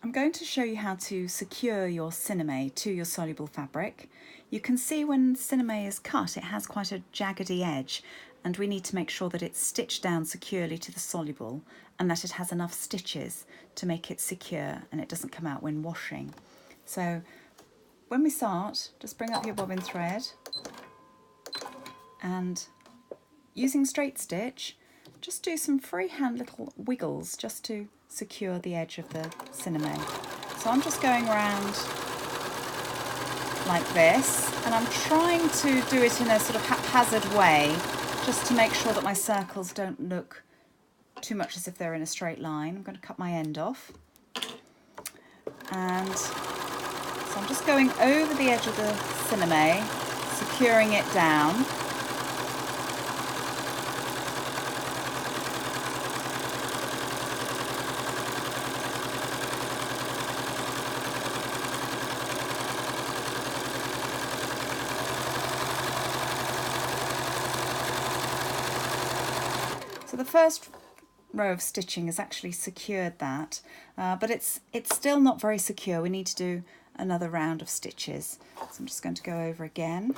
I'm going to show you how to secure your Sinamay to your soluble fabric. You can see when Sinamay is cut, it has quite a jaggedy edge, and we need to make sure that it's stitched down securely to the soluble and that it has enough stitches to make it secure and it doesn't come out when washing. So when we start, just bring up your bobbin thread and using straight stitch, just do some freehand little wiggles just to secure the edge of the Sinamay. So I'm just going around like this, and I'm trying to do it in a sort of haphazard way just to make sure that my circles don't look too much as if they're in a straight line. I'm going to cut my end off, and so I'm just going over the edge of the Sinamay, securing it down. So the first row of stitching has actually secured that, but it's still not very secure. We need to do another round of stitches. So I'm just going to go over again.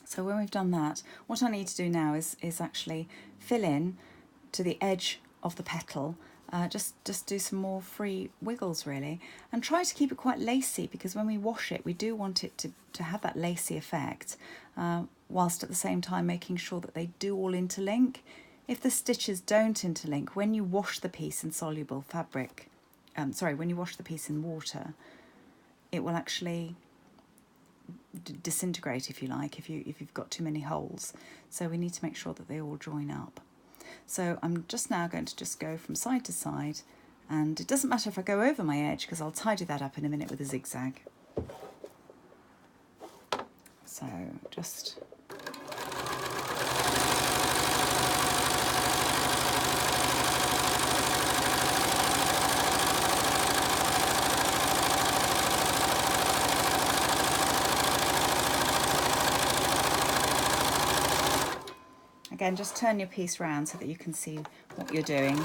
So when we've done that, what I need to do now is actually fill in to the edge of the petal, just do some more free wiggles really, and try to keep it quite lacy, because when we wash it, we do want it to have that lacy effect, whilst at the same time making sure that they do all interlink. If the stitches don't interlink, when you wash the piece in soluble fabric, when you wash the piece in water, it will actually disintegrate, if you like, if you've got too many holes. So we need to make sure that they all join up. So I'm just now going to just go from side to side, and it doesn't matter if I go over my edge, because I'll tidy that up in a minute with a zigzag. So just again, just turn your piece round so that you can see what you're doing.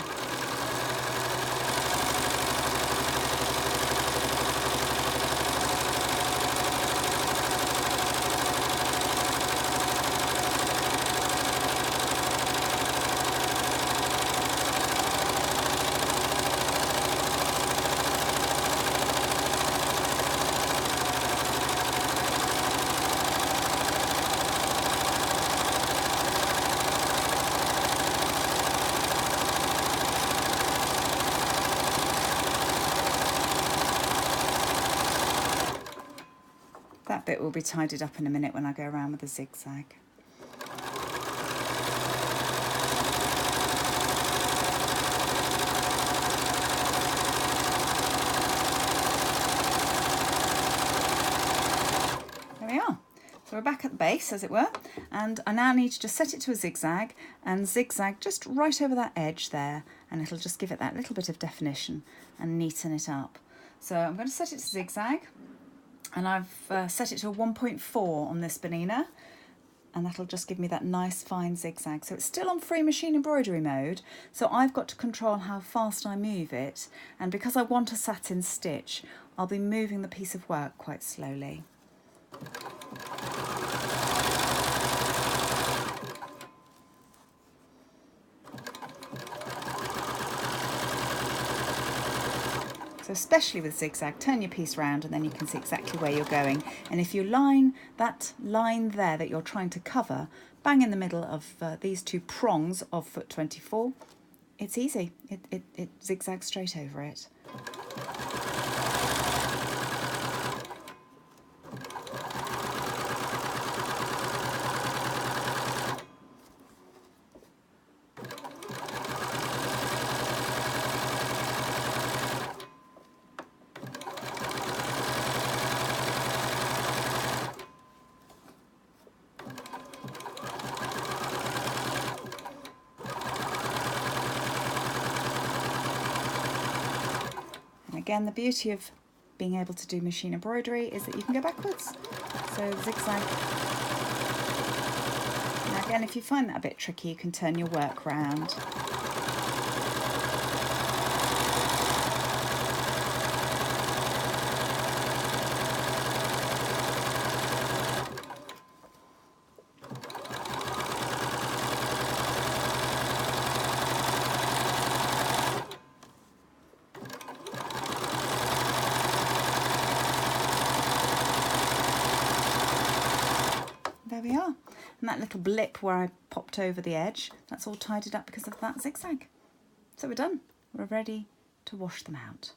That bit will be tidied up in a minute when I go around with a zigzag. There we are. So we're back at the base, as it were, and I now need to just set it to a zigzag and zigzag just right over that edge there, and it'll just give it that little bit of definition and neaten it up. So I'm going to set it to zigzag. And I've set it to a 1.4 on this Bernina, and that'll just give me that nice fine zigzag. So it's still on free machine embroidery mode, so I've got to control how fast I move it, and because I want a satin stitch, I'll be moving the piece of work quite slowly. So especially with zigzag, turn your piece round and then you can see exactly where you're going. And if you line that line there that you're trying to cover bang in the middle of these two prongs of foot 24. It's easy, it zigzags straight over it. Again, the beauty of being able to do machine embroidery is that you can go backwards. So zigzag. Now again, if you find that a bit tricky, you can turn your work round. There we are. And that little blip where I popped over the edge, that's all tidied up because of that zigzag. So we're done. We're ready to wash them out.